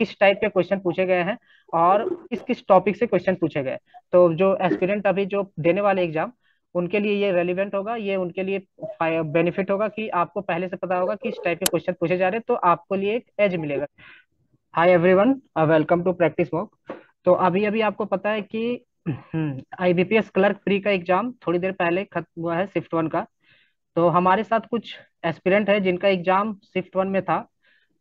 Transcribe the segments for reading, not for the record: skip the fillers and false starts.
किस टाइप के क्वेश्चन पूछे गए हैं और किस किस टॉपिक से क्वेश्चन पूछे गए। तो जो एस्पिरेंट अभी जो देने वाले एग्जाम, उनके लिए ये रेलिवेंट होगा, ये उनके लिए बेनिफिट होगा कि आपको पहले से पता होगा कि इस टाइप के क्वेश्चन पूछे जा रहे हैं, तो आपको लिए एक एज मिलेगा। Hi everyone, welcome to practice mock. तो अभी अभी आपको पता है कि आईबीपीएस क्लर्क प्री का एग्जाम थोड़ी देर पहले खत्म हुआ है, शिफ्ट वन का। तो हमारे साथ कुछ एस्पिरेंट है जिनका एग्जाम शिफ्ट वन में था।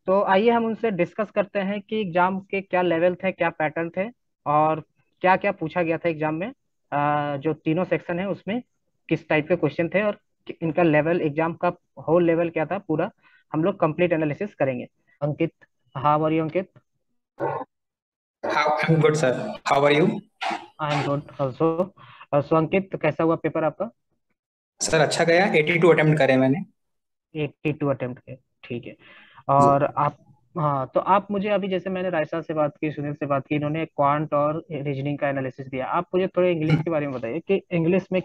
तो आइए हम उनसे डिस्कस करते हैं कि एग्जाम के क्या लेवल थे, क्या पैटर्न थे, और क्या क्या पूछा गया था एग्जाम में। जो तीनों सेक्शन है उसमें किस टाइप के क्वेश्चन थे, और इनका लेवल, एग्जाम का होल लेवल क्या था पूरा, हम लोग कंप्लीट एनालिसिस करेंगे। Ankit, how are you Ankit? How I'm good, sir. How are you? I am good also. So Ankit, कैसा हुआ पेपर आपका? सर अच्छा गया, 82 अटेम्प्ट करे मैंने। 82 अटेम्प्ट के, ठीक है। जी। और आप, हाँ, तो आप मुझे अभी, जैसे मैंने रायसा से बात की, सुनील से बात की, इन्होंने क्वांट और रीजनिंग का एनालिसिस दिया, आप मुझे थोड़े इंग्लिश के बारे में बताइए कि इंग्लिश में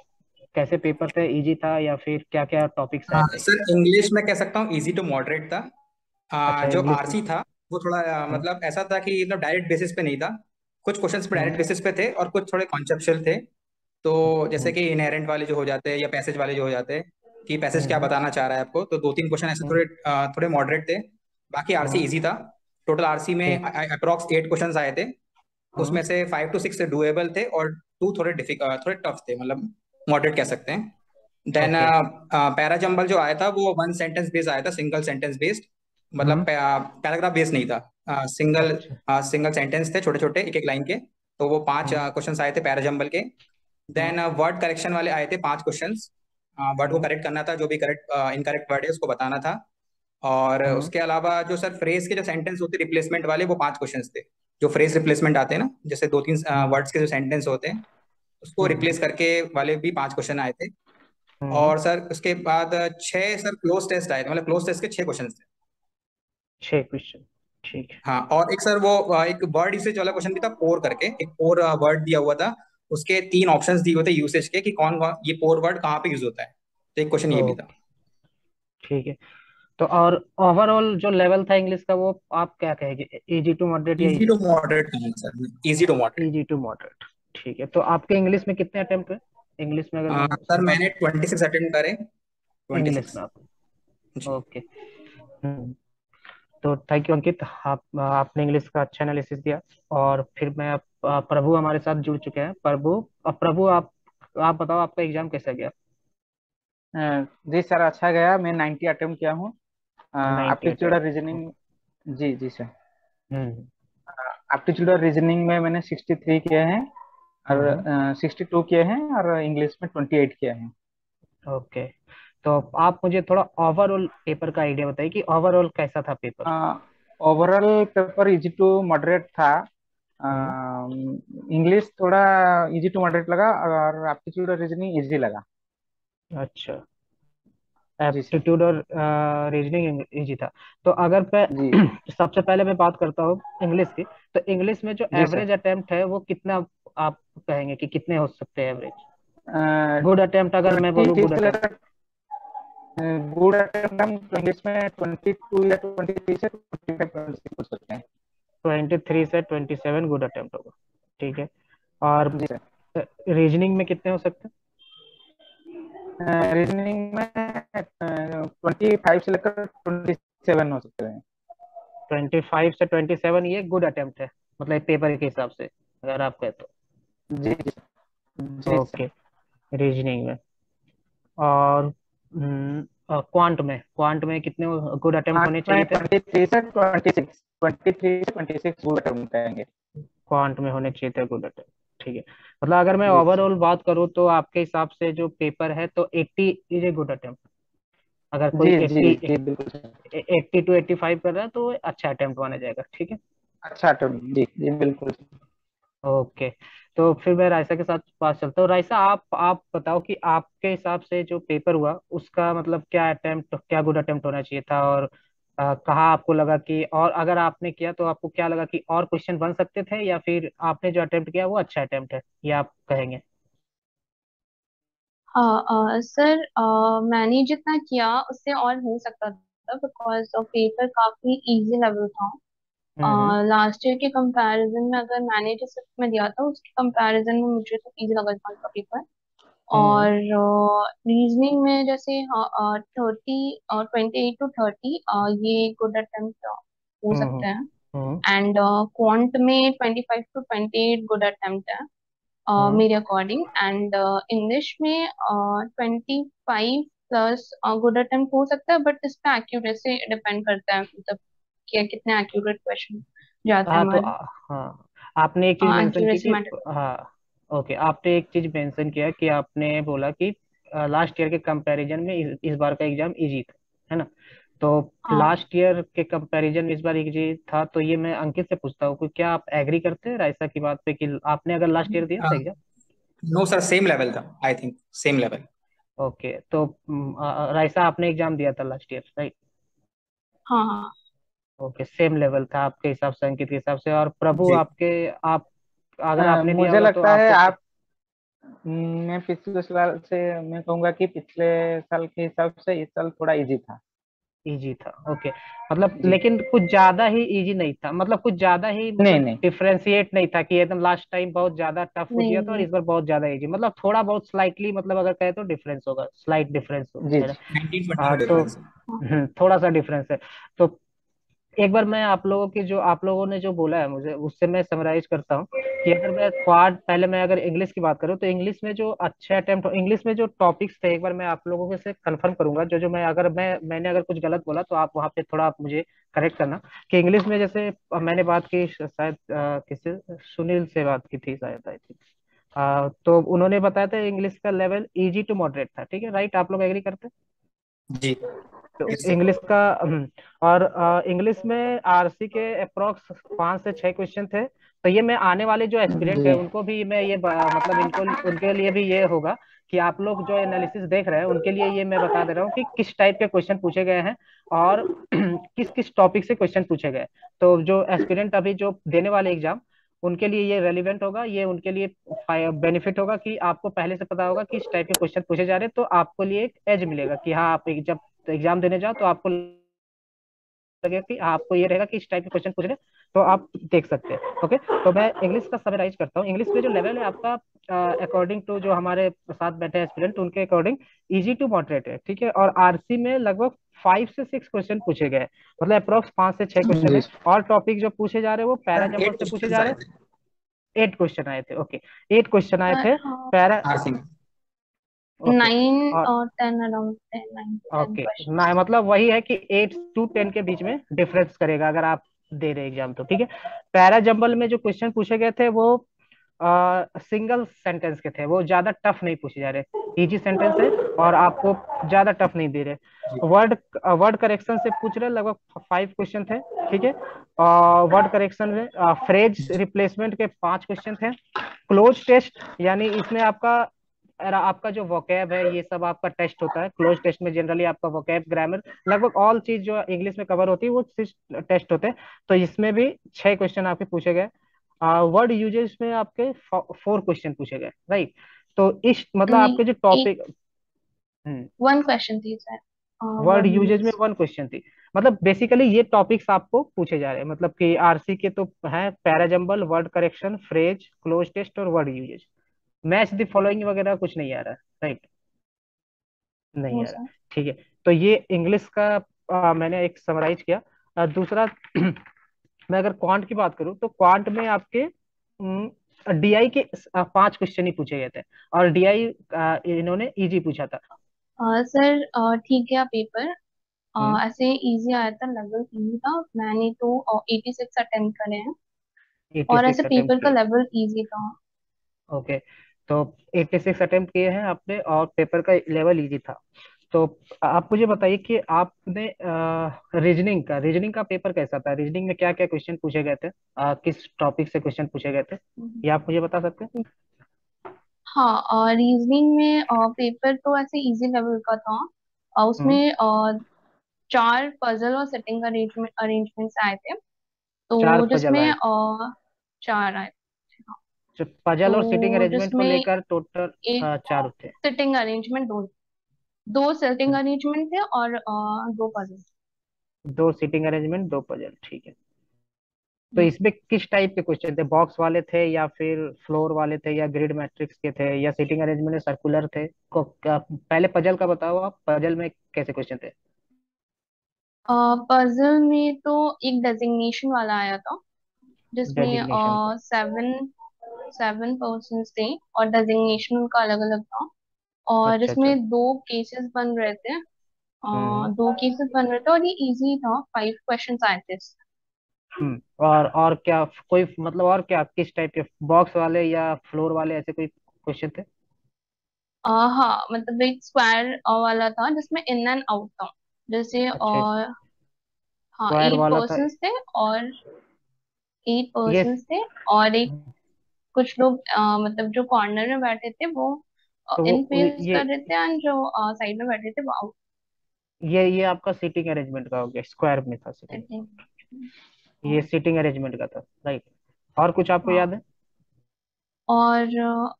कैसे पेपर थे, इजी था या फिर क्या क्या टॉपिक्स आए हाँ थे? सर, इंग्लिश में कह सकता हूँ इजी टू मॉडरेट था। अच्छा, जो इंग्लिश में। आरसी था वो थोड़ा हम्म, मतलब ऐसा था कि मतलब डायरेक्ट बेसिस पे नहीं था। कुछ क्वेश्चंस पे हम्म, डायरेक्ट बेसिस पे थे और कुछ थोड़े कॉन्सेप्चुअल थे। तो जैसे हम्म, कि इनहेरेंट वाले जो हो जाते हैं या पैसेज वाले जो हो जाते हैं कि पैसेज क्या हम्म, बताना चाह रहा है आपको, तो दो तीन क्वेश्चन ऐसे हम्म, थोड़े थोड़े मॉडरेट थे। बाकी आरसी हम्म, इजी था। टोटल आरसी में ठीक। अप्रोक्स 8 क्वेश्चंस आए थे। हम्म, उसमें से 5 to 6 डुएबल थे और टू थोड़े थोड़े टफ थे, मतलब मॉडरेट कह सकते हैं। Then okay. पैरा जंबल जो आया था वो वन सेंटेंस बेस्ड आया था, सिंगल सेंटेंस बेस्ड। मतलब हम्म, पैराग्राफ बेस्ड नहीं था, सिंगल अच्छा। सिंगल सेंटेंस थे, छोटे छोटे एक एक लाइन के। तो वो पांच हम्म, क्वेश्चंस आए थे पैरा जंबल के। हम्म, देन वर्ड करेक्शन वाले आए थे 5 क्वेश्चंस। वर्ड को हम्म, करेक्ट करना था, जो भी करेक्ट इनकरेक्ट वर्ड है उसको बताना था। और हम्म, उसके अलावा जो सर फ्रेज के जो सेंटेंस होते रिप्लेसमेंट वाले, वो 5 क्वेश्चंस थे। जो फ्रेज रिप्लेसमेंट आते हैं ना, जैसे दो तीन हम्म, वर्ड्स के जो सेंटेंस होते हैं उसको हम्म, रिप्लेस करके वाले भी 5 क्वेश्चन आए थे। हम्म, और सर उसके बाद 6 सर क्लोज टेस्ट आए थे, मतलब क्लोज टेस्ट के 6 क्वेश्चन थे। 6 क्वेश्चन, ठीक है। हाँ, और एक सर वो एक वर्ड यूसेज वाला क्वेश्चन भी था, पोर करके एक पोर वर्ड दिया हुआ था। उसके 3 ऑप्शंस दिए हुए थे यूसेज के कि कौन कौन ये पोर वर्ड कहाँ पे यूज होता है। तो एक क्वेश्चन ये भी था। ओके, ठीक है। तो और ओवरऑल जो लेवल था इंग्लिश का, वो आप क्या कहेंगे, इजी टू मॉडरेट या इजी इजी? टू मॉडरेट था sir, easy to moderate. Easy to moderate, ठीक है। तो आपके इंग्लिश में कितने अटेम्प्ट हुए? इंग्लिश में अगर मैं सर शुरुआत, मैंने 26 अटेम्प्ट करे। ट्वेंटी इंग्लिश सिक्स में आप, जी। ओके। हम्म, तो थैंक यू अंकित, आपने इंग्लिश का अच्छा एनालिसिस दिया। और फिर मैं प्रभु हमारे साथ जुड़ चुके हैं। प्रभु, प्रभु आप बताओ, आपका एग्जाम कैसा गया? अ, जी सर, अच्छा गया। मैं 90 अटेम्प्ट किया हूँ। 90 एप्टीट्यूड और अटेम्प्ट। रीजनिंग। जी जी सर। हम्म, एप्टीट्यूड और रीजनिंग में मैंने 63 किए हैं, और हम्म, 62 किए हैं, और इंग्लिश में 28 किए हैं। ओके। तो आप मुझे थोड़ा ओवरऑल पेपर का आइडिया बताइए कि ओवरऑल कैसा था paper? Overall paper easy to moderate था। हम्म, इंग्लिश थोड़ा इजी टू मॉडरेट लगा, और एप्टीट्यूड और रीजनिंग इजी लगा। अच्छा। जी सर। एप्टीट्यूड और रीजनिंग इजी था। तो अगर मैं जी सबसे पहले मैं बात करता हूँ इंग्लिश की, तो इंग्लिश में जो जी सर। एवरेज अटेम्प्ट है वो कितना आप कहेंगे कि कितने हो सकते हैं एवरेज? गुड अटेम्प्ट अगर मैं बोलूँ, 20 गुड से अटेम्प्ट। लेकर गुड अटेम्प्ट हम इंग्लिश में 22 या 23 से 25 पूछ सकते हैं। 23 से 27 गुड अटेम्प्ट होगा, ठीक है। और जी सर। रीजनिंग में कितने हो सकते रीजनिंग में 25 से लेकर 27 हो सकते हैं। हैं? 25 से 27 ये गुड अटेम्प्ट है, मतलब पेपर के हिसाब से अगर आप कहें तो। जी जी जी सर। ओके, रीजनिंग में। और क्वांट में कितने गुड अटेम्प्ट होने आठ में चाहिए थे? 23 से 26 गुड अटेम्प्ट आएंगे। क्वांट में होने चाहिए थे गुड अटेम्प्ट, ठीक है। मतलब अगर मैं जी सर। ओवरऑल बात करूँ तो आपके हिसाब से जो पेपर है तो 80 इज ए गुड अटेम्प्ट। अगर कोई जी जी 80, जी बिल्कुल सर। 80 to 85 कर रहा है तो अच्छा अटेम्प्ट माना जाएगा, ठीक है। अच्छा अटेम्प्ट, जी जी बिल्कुल। ओके। तो फिर मैं रायसा के साथ पास चलता हूँ। रायसा, आप बताओ कि आपके हिसाब से जो पेपर हुआ उसका मतलब क्या अटेम्प्ट, क्या गुड अटेम्प्ट होना चाहिए था, और कहाँ आपको लगा कि, और अगर आपने किया तो आपको क्या लगा कि और क्वेश्चन बन सकते थे, या फिर आपने जो अटेम्प्ट किया वो अच्छा अटेम्प्ट है, ये आप कहेंगे? हाँ सर, मैंने जितना किया उससे और हो सकता था बिकॉज पेपर काफी इजी लेवल था। हम्म। लास्ट ईयर के कंपैरिजन में अगर मैंने जिस में दिया था उसके कंपैरिजन में मुझे तो इजी लगा था उसका पेपर। हम्म। और रीजनिंग में जैसे 28 to 30 ये गुड अटेम्प्ट हो हम्म। सकते हैं। हम्म। एंड क्वांट में 25 to 28 गुड अटेम्प्ट है हम्म। मेरे अकॉर्डिंग। एंड इंग्लिश में 25 प्लस गुड अटेम्प्ट हो सकता है, बट इस पे एक्यूरेसी डिपेंड करता है, मतलब कि कितने एक्यूरेट क्वेश्चन जाते हैं हाँ तो हमारे। हाँ, आपने एक चीज मेंशन की एक्यूरेसी कि मैटर। हाँ, ओके, आपने एक चीज मेंशन किया कि आपने बोला कि लास्ट ईयर के कंपैरिजन में इस बार का एग्जाम इजी था, है ना? तो हाँ लास्ट ईयर के कंपैरिजन में इस बार इजी था, तो ये मैं अंकित से पूछता हूँ कि क्या आप एग्री करते हैं रायसा की बात पे कि आपने अगर लास्ट ईयर दिया था exam? No sir, same level था, I think same level. Okay, तो रायसा आपने एग्जाम दिया था लास्ट ईयर, राइट? हाँ हाँ। ओके, सेम लेवल था आपके हिसाब से, अंकित के हिसाब से। और प्रभु जी। आपके, आप अगर आपने दिया मुझे होगा तो लगता है आपको आप मैं पिछले साल से मैं कहूंगा कि पिछले साल के हिसाब से इस साल थोड़ा इजी था। इजी था, ओके। मतलब जी। लेकिन कुछ ज्यादा ही इजी नहीं था, मतलब कुछ ज्यादा ही, नहीं मतलब नहीं। डिफरेंशिएट नहीं था कि एकदम लास्ट टाइम बहुत ज्यादा टफ पूछ नहीं गया था और नहीं। इस बार बहुत ज्यादा इजी, मतलब थोड़ा बहुत स्लाइटली, मतलब अगर कहे तो डिफरेंस होगा, स्लाइट डिफरेंस जी है ना? जी। 19-20 का तो डिफरेंस है। हाँ थोड़ा सा डिफरेंस है। तो एक बार मैं आप लोगों की जो आप लोगों ने जो बोला है मुझे, उससे मैं समराइज करता हूँ कि अगर मैं क्वाड, पहले मैं अगर इंग्लिश की बात करूँ तो इंग्लिश में जो अच्छे अटेम्प्ट, इंग्लिश में जो टॉपिक्स थे, एक बार मैं आप लोगों के से कंफर्म करूंगा, जो जो मैं अगर मैंने अगर कुछ गलत बोला तो आप वहाँ पे थोड़ा आप मुझे करेक्ट करना। कि इंग्लिश में जैसे मैंने बात की शायद किसी सुनील से बात की थी शायद, आई थिंक। तो उन्होंने बताया था इंग्लिश का लेवल इजी टू मॉडरेट था, ठीक है, राइट? आप लोग एग्री करते हैं? जी। तो यस सर। इंग्लिश का और इंग्लिश में आरसी के अप्रोक्स 5 से 6 क्वेश्चन थे। तो ये मैं आने वाले जो एस्पिरेंट है जी उनको भी मैं ये मतलब इनको उनके लिए भी ये होगा कि आप लोग जो एनालिसिस देख रहे हैं उनके लिए ये मैं बता दे रहा हूँ कि किस टाइप के क्वेश्चन पूछे गए हैं और किस किस टॉपिक से क्वेश्चन पूछे गए। तो जो एस्पिरेंट अभी जो देने वाले एग्जाम, उनके लिए ये रेलिवेंट होगा, ये उनके लिए बेनिफिट होगा कि आपको पहले से पता होगा कि इस टाइप के क्वेश्चन पूछे जा रहे हैं, तो आपको लिए एक एज मिलेगा कि हाँ, आप जब एग्जाम देने जाओ तो आपको लगेगा कि आपको ये रहेगा कि इस टाइप के क्वेश्चन पूछ रहे हैं, तो आप देख सकते हैं। ओके, तो मैं इंग्लिश का समराइज करता हूँ। इंग्लिश में जो लेवल है आपका, अकॉर्डिंग टू जो हमारे साथ बैठे हैं स्टूडेंट, उनके अकॉर्डिंग इजी टू मॉडरेट है, ठीक है। और आरसी में लगभग 5 से 6 क्वेश्चन पूछे गए हैं, मतलब अप्रोक्स 5 से 6 क्वेश्चन जी। है। और टॉपिक जो पूछे जा रहे हैं वो पैरा जंबल 8 से पूछे क्वेश्चन जा रहे आए हैं। थे 8 क्वेश्चन आए थे, ओके। 8 क्वेश्चन आए सर। थे हाँ। पैरा। आरसी में। ओके। 9 और 10 अराउंड 9 to 10 ओके ना, क्वेश्चंस। मतलब वही है कि 8 से 10 के बीच में डिफरेंस करेगा अगर आप दे रहे एग्जाम तो, ठीक है। पैरा जंबल में जो क्वेश्चन पूछे गए थे वो सिंगल सेंटेंस के थे, वो ज्यादा टफ नहीं पूछे जा रहे, इजी सेंटेंस है और आपको ज्यादा टफ नहीं दे जी। रहे। वर्ड वर्ड करेक्शन से पूछ रहे, लगभग 5 क्वेश्चन थे, ठीक है। वर्ड करेक्शन में फ्रेज रिप्लेसमेंट के 5 क्वेश्चन थे। क्लोज टेस्ट, यानी इसमें आपका आपका जो वोकैब है ये सब आपका टेस्ट होता है। क्लोज टेस्ट में जनरली आपका वोकैब, ग्रामर, लगभग ऑल चीज जो इंग्लिश में कवर होती है वो टेस्ट होते हैं। तो इसमें भी 6 क्वेश्चन आपके पूछे गए। वर्ड यूजेस में आपके 4 क्वेश्चन पूछे गए, राइट? तो इस मतलब नहीं, आपके जो एक टॉपिक, 1 क्वेश्चन थी सर। वर्ड वर्ड यूजेज में यूजेस। 1 क्वेश्चन थी। मतलब बेसिकली ये टॉपिक्स आपको पूछे जा रहे हैं, मतलब कि आरसी के तो है para jumble, word correction, phrase, cloze test और word usage. Match the following वगैरह कुछ नहीं आ रहा, राइट? नहीं नो आ रहा, सर। ठीक है। तो ये इंग्लिश का मैंने एक समराइज किया। दूसरा मैं अगर क्वांट की बात करूं तो क्वांट में आपके डीआई के 5 क्वेश्चन ही पूछे गए थे, और डीआई इन्होंने इजी पूछा था। सर ठीक है पेपर। हम्म। ऐसे इजी आया था, लेवल इजी था। मैंने तो 86 अटेम्प्ट करे हैं। एट्टी और ऐसे सिक्स अटेम्प्ट पेपर का किए, लेवल इजी था। ओके। तो 86 अटेम्प्ट किए हैं आपने और पेपर का लेवल इजी था। तो आप मुझे बताइए कि आपने रीजनिंग का पेपर कैसा था? रीजनिंग में क्या क्या क्वेश्चन पूछे गए थे? किस टॉपिक से क्वेश्चन पूछे गए थे, हम्म। ये आप मुझे बता सकते हैं? हाँ, और रीजनिंग में पेपर तो ऐसे इजी लेवल का था। हम्म। उसमें 4 पजल और सिटिंग अरेंजमेंट्स आए थे। चार तो पजल जिसमें आए थे। 4 आए थे। हाँ। जो पजल और सीटिंग तो अरेंजमेंट को जिसमें लेकर टोटल एक 4 थे। सिटिंग अरेंजमेंट, दो सिटिंग हम्म, अरेंजमेंट थे और 2 पजल। 2 सीटिंग अरेंजमेंट, 2 पजल, ठीक है। तो इसमें किस टाइप के क्वेश्चन थे, बॉक्स वाले थे या फिर फ्लोर वाले थे या ग्रिड मैट्रिक्स के थे या सीटिंग अरेंजमेंट सर्कुलर थे पहले पजल का बताओ आप, पजल में कैसे क्वेश्चन थे? पजल में तो एक डेजिग्नेशन वाला आया था जिसमें डेजिग्नेशन का? सेवन सेवन पर्सन्स थे और डेजिग्नेशन उनका अलग अलग था। और अच्छा अच्छा। इसमें दो केसेस बन रहे थे। हम्म दो केसेस बन रहे थे और ये इजी था, 5 क्वेश्चंस आए थे इससे। और क्या कोई मतलब, और क्या किस टाइप के, बॉक्स वाले या फ्लोर वाले, ऐसे कोई क्वेश्चन थे? हाँ मतलब एक स्क्वायर वाला था जिसमें इन एंड आउट था। जैसे अच्छा, और हाँ स्क्वायर एट वाला था पर्सन्स थे और एट ये? पर्सन्स थे और एक कुछ लोग मतलब जो कॉर्नर में बैठे थे वो तो इन वो फेस कर रहे थे एंड जो साइड में बैठे थे वो आउट। ये आपका सीटिंग अरेंजमेंट का हो गया, स्क्वायर में था सीटिंग। ये सीटिंग अरेंजमेंट का था, राइट। और कुछ आपको हाँ याद है? और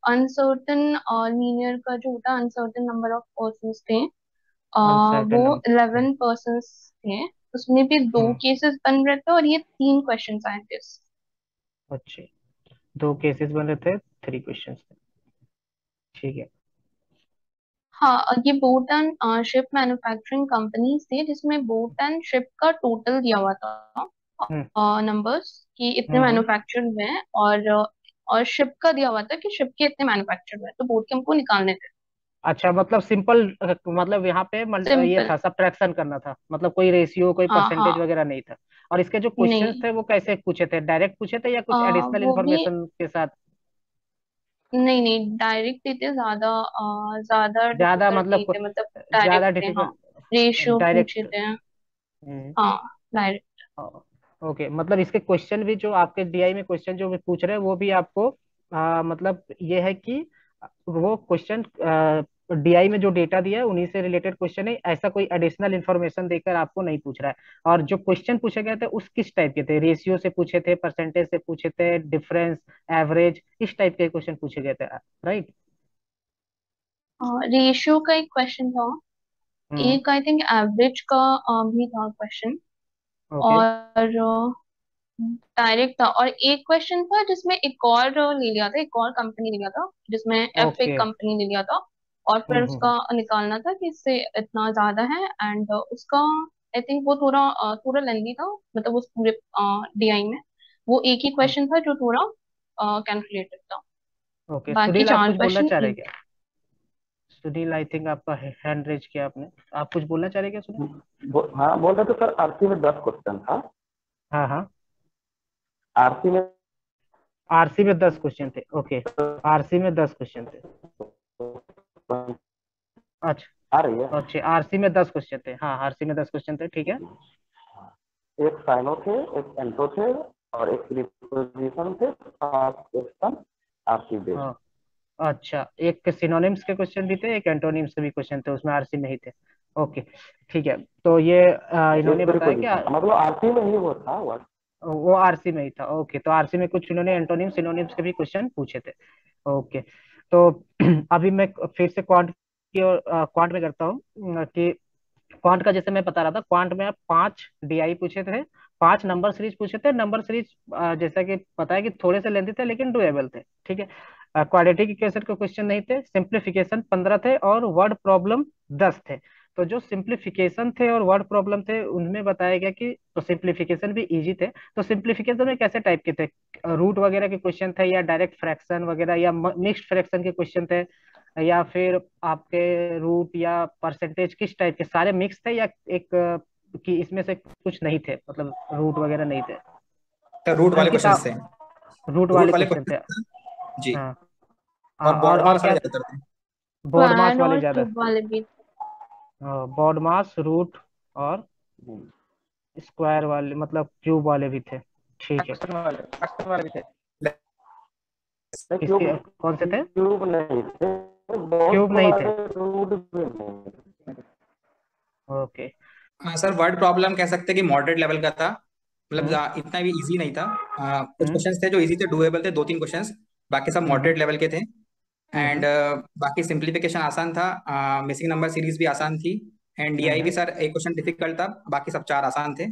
अनसर्टन और लीनियर का जो होता है, अनसर्टन नंबर ऑफ पर्सन्स थे। वो अनसर्टेन नंबर। 11 पर्सन्स थे। उसमें भी दो हम्म केसेस बन रहे थे और ये 3 क्वेश्चंस आए थे। अच्छे, दो केसेस बन रहे थे, 3 क्वेश्चंस थे, ठीक है। हाँ ये boat and ship manufacturing companies थी जिसमें बोट एंड शिप का टोटल दिया हुआ था हम्म नंबर्स कि इतने हम्म। मैन्युफैक्चर्ड हुए हैं और शिप का दिया हुआ था कि शिप के इतने मैन्युफैक्चर्ड हुए हैं, तो बोट के हमको निकालने थे। अच्छा, मतलब सिंपल, मतलब यहाँ पे ये सिंपल। था, सब्ट्रैक्शन करना था, मतलब कोई रेशियो कोई हाँ परसेंटेज हाँ। वगैरह नहीं था। और इसके जो क्वेश्चंस नहीं थे वो कैसे पूछे थे, डायरेक्ट पूछे थे या कुछ एडिशनल वो भी इन्फॉर्मेशन के साथ? नहीं नहीं डायरेक्ट ही थे, ज्यादा ज्यादा ज्यादा डिफिकल्ट नहीं मतलब थे, मतलब ज्यादा डायरेक्ट थे हाँ। डिफिकल्ट? रेशियो पूछे डायरेक्ट। थे। हाँ डायरेक्ट। ओके, मतलब इसके क्वेश्चन भी जो आपके डीआई में क्वेश्चन जो भी पूछ रहे हैं वो भी आपको मतलब ये है कि वो क्वेश्चन डीआई में जो डेटा दिया है उन्हीं से रिलेटेड क्वेश्चन है, ऐसा कोई एडिशनल इन्फॉर्मेशन देकर आपको नहीं पूछ रहा है। और जो क्वेश्चन पूछे गए थे उस किस टाइप के थे, रेशियो से पूछे थे, परसेंटेज से पूछे थे, डिफरेंस, एवरेज, इस टाइप के क्वेश्चन पूछे गए थे, राइट? रेशियो का एक क्वेश्चन था। हम्म एक आई थिंक एवरेज का भी था क्वेश्चन। ओके और डायरेक्ट था और एक क्वेश्चन था जिसमें एक और ले लिया था, एक और कंपनी ले लिया था जिसमें एफ एक ओके। कंपनी ले लिया था। और फिर उसका हम्म। निकालना था कि इससे इतना ज्यादा है एंड उसका आई थिंक वो थोड़ा लेंदी था, मतलब उस पूरे डीआई में वो एक ही क्वेश्चन था जो थोड़ा कैलकुलेटेड था। ओके, बाकी सुनील आप चार कुछ बोलना क्वेश्चन चाह रहे हैं इजी। क्या? सुनील, आई थिंक आपका हैंड रेज किया आपने, आप कुछ बोलना चाह रहे हैं क्या सुनील? हाँ बोल रहे थे सर, आरसी में 10 क्वेश्चन था। हाँ हाँ। आरसी में आरसी में 10 क्वेश्चन थे, ओके। आरसी में 10 क्वेश्चन थे। आ रही है। अच्छा अच्छा, आरसी में 10 क्वेश्चन थे, हाँ आरसी में 10 क्वेश्चन थे, ठीक है। एक साइनो थे, एक एंटो थे और एक प्रीपोजिशन थे, 5 क्वेश्चन आरसी बेस्ड। हाँ अच्छा, एक सिनोनिम्स के क्वेश्चन भी थे, एक एंटोनिम्स के भी क्वेश्चन थे, उसमें आरसी में ही थे। ओके, ठीक है। तो ये एक इन्होंने बताया कि प्रीपोजिशन था, मतलब आरसी में ही वो था वर्ड। वो आरसी में ही था, ओके। तो आरसी में कुछ इन्होंने एंटोनिम सिनोनिम्स के भी क्वेश्चन पूछे थे, ओके। तो अभी मैं फिर से क्वांट की और क्वांट में करता हूँ कि क्वांट का जैसे मैं बता रहा था, क्वांट में आप 5 डीआई पूछे थे, 5 नंबर सीरीज पूछे थे। नंबर सीरीज जैसा कि पता है कि थोड़े से लेंथी थे लेकिन डुएबल थे, ठीक है। क्वाड्रेटिक इक्वेशन के क्वेश्चन नहीं थे, सिंप्लीफिकेशन 15 थे और वर्ड प्रॉब्लम 10 थे। तो जो सिंप्लीफिकेशन थे और वर्ड प्रॉब्लम थे उनमें बताया गया कि, तो सिंप्लीफिकेशन भी इजी थे। तो सिंप्लीफिकेशन में कैसे टाइप के थे, रूट वगैरह के क्वेश्चन थे या डायरेक्ट फ्रैक्शन वगैरह या मिक्स्ड फ्रैक्शन के क्वेश्चन थे, या फिर आपके रूट या परसेंटेज, किस टाइप के, सारे मिक्स थे या एक कि इसमें से कुछ नहीं थे, मतलब रूट वगैरह नहीं थे? तो रूट वाले अंकिता, क्वेश्चन थे। रूट रूट वाले वाले क्वेश्चन थे? क्वेश्चन जी। हाँ और हाँ, बॉड और मास वाले क्या? ज्यादातर थे। बोर्ड मास स्क्वायर वाले और ज्यादा? क्यूब वाले भी। बोर्ड मास, रूट और स्क्वायर वाले, मतलब क्यूब वाले भी थे, ठीक है। क्वेश्चन वाले भी थे। क्यूब किसके, कौन से थे? क्यूब नहीं थे, बहुत क्यूब नहीं थे, वाले रूट भी नहीं। ओके। हाँ सर, वर्ड प्रॉब्लम कह सकते हैं कि मॉडरेट लेवल का था। मतलब हम्म इतना भी इजी नहीं था। कुछ हम्म क्वेश्चंस थे जो इजी थे, डुएबल थे, 2-3 क्वेश्चंस। बाकी सब हम्म मॉडरेट लेवल के थे। एंड हम्म बाकी सिंप्लीफिकेशन आसान था। मिसिंग नंबर सीरीज भी आसान थी। एंड डीआई भी हम्म सर एक क्वेश्चन डिफिकल्ट था, बाकी सब 4 आसान थे।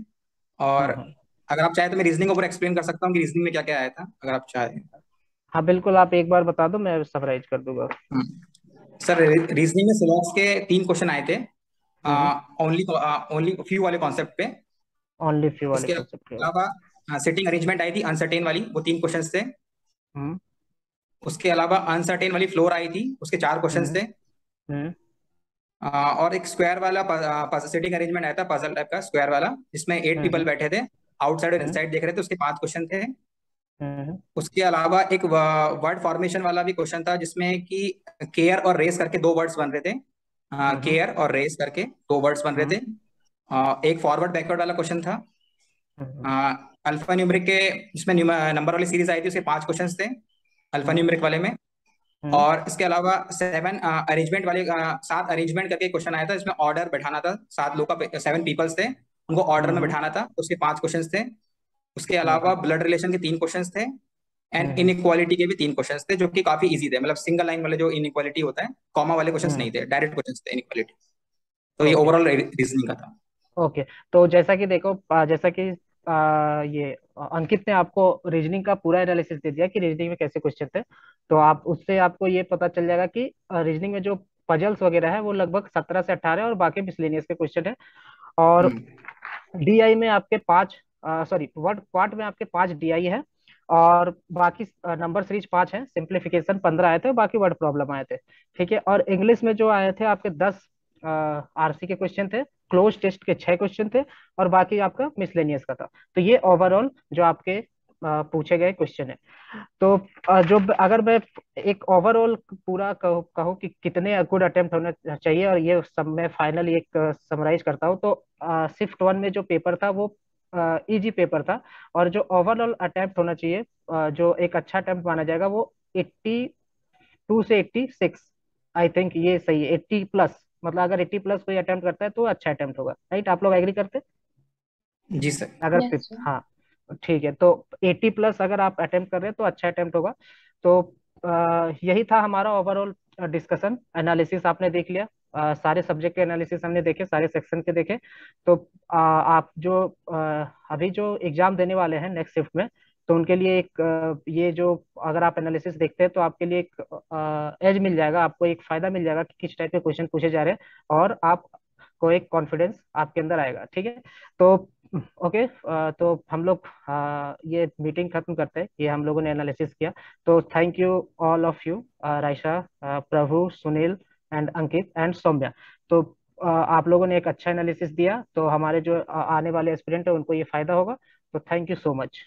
और हम्म अगर आप चाहे तो मैं रीजनिंग के ऊपर एक्सप्लेन कर सकता हूँ कि रीजनिंग में क्या क्या आया था, अगर आप चाहें। हाँ बिल्कुल, आप एक बार बता दो, मैं समराइज कर दूंगा। सर रीजनिंग में सिलॉक्स के 3 क्वेश्चन आए थे, हम्म। ओनली ओनली फ्यू वाले कॉन्सेप्ट पे। ओनली फ्यू वाले इसके कॉन्सेप्ट के। अलावा सिटिंग अरेंजमेंट आई थी अनसर्टेन वाली, वो 3 क्वेश्चन थे। हम्म। उसके अलावा अनसर्टेन वाली फ्लोर आई थी, उसके 4 क्वेश्चन हम्म। थे। हम्म। और एक स्क्वायर वाला सिटिंग अरेंजमेंट आया था, पजल टाइप का स्क्वायर वाला, जिसमें 8 पीपल हम्म। बैठे थे, आउटसाइड और हम्म। इनसाइड देख रहे थे, उसके 5 क्वेश्चन थे। हम्म। उसके अलावा एक वर्ड फॉर्मेशन वाला भी क्वेश्चन था, जिसमें कि केयर और रेस करके 2 वर्ड्स बन रहे थे। हम्म। केयर और रेस करके 2 वर्ड्स बन रहे हम्म। थे। एक फॉरवर्ड बैकवर्ड वाला क्वेश्चन था। हम्म। अल्फा न्यूमरिक के, जिसमें नंबर वाली सीरीज आई थी, उसके 5 क्वेश्चन थे अल्फा हम्म। न्यूमरिक वाले में। हम्म। और इसके अलावा 7 अरेंजमेंट वाले 7 अरेंजमेंट करके क्वेश्चन आया था, जिसमें ऑर्डर बैठाना था, 7 लोग का 7 पीपल्स थे, उनको ऑर्डर में हम्म। बैठाना था, उसके 5 क्वेश्चन थे। उसके अलावा हम्म। ब्लड रिलेशन के 3 क्वेश्चन थे। And hmm. इनइक्वालिटी के भी 3 क्वेश्चन थे, जो कि काफी इजी थे, मतलब सिंगल लाइन वाले जो इनइक्वालिटी होता है, कॉमा वाले क्वेश्चन हम्म। नहीं थे, डायरेक्ट क्वेश्चन थे इनइक्वालिटी। तो ये ओके। ओवरऑल रीजनिंग का था। ओके, तो जैसा कि देखो, जैसा कि ये अंकित ने आपको रीजनिंग का पूरा एनालिसिस दे दिया कि रीजनिंग में कैसे क्वेश्चन थे। तो आप उससे आपको ये पता चल जाएगा कि रीजनिंग में जो पजल्स वगैरह है वो लगभग 17 से 18, और बाकी मिसलेनियस के क्वेश्चन है। और हम्म। डीआई में आपके 5, सॉरी वर्ड पार्ट में आपके 5 डीआई है। और बाकी नंबर सीरीज 5 है, सिंप्लीफिकेशन 15 आए थे, बाकी वर्ड प्रॉब्लम आए थे। ठीक है, और इंग्लिश में जो आए थे आपके 10 आरसी के क्वेश्चन थे, क्लोज टेस्ट के 6 क्वेश्चन थे, और बाकी आपका मिसलेनियस का था। तो ये ओवरऑल जो आपके पूछे गए क्वेश्चन है। तो जो अगर मैं एक ओवरऑल पूरा कहूँ कि कितने गुड अटेम्प्ट होना चाहिए, और ये सब मैं फाइनली एक समराइज करता हूँ, तो शिफ्ट 1 में जो पेपर था वो इजी पेपर था। और जो ओवरऑल अटेम्प्ट होना चाहिए, जो एक अच्छा अटेम्प्ट माना जाएगा, वो 82 से 86, आई थिंक ये सही है। 80+, मतलब अगर 80+ कोई अटेम्प्ट करता है तो अच्छा अटेम्प्ट होगा, राइट? आप लोग एग्री करते हैं? जी सर। अगर यस। हाँ, ठीक है। तो 80+ अगर आप अटेम्प्ट कर रहे हैं तो अच्छा अटेम्प्ट होगा। तो यही था हमारा ओवरऑल डिस्कशन एनालिसिस, आपने देख लिया। सारे सब्जेक्ट के एनालिसिस हमने देखे, सारे सेक्शन के देखे। तो आप जो अभी जो एग्जाम देने वाले हैं नेक्स्ट शिफ्ट में, तो उनके लिए एक ये जो अगर आप एनालिसिस देखते हैं तो आपके लिए एक एज मिल जाएगा, आपको एक फायदा मिल जाएगा कि किस टाइप के क्वेश्चन पूछे जा रहे हैं, और आपको एक कॉन्फिडेंस आपके अंदर आएगा। ठीक है, तो ओके, तो हम लोग ये मीटिंग खत्म करते हैं, ये हम लोगों ने एनालिसिस किया। तो thank you all of you, Raisha, Prabhu, Sunil and Ankit and Saumya. तो आप लोगों ने एक अच्छा एनालिसिस दिया, तो हमारे जो आने वाले एस्पिरेंट है उनको ये फायदा होगा। तो थैंक यू सो मच।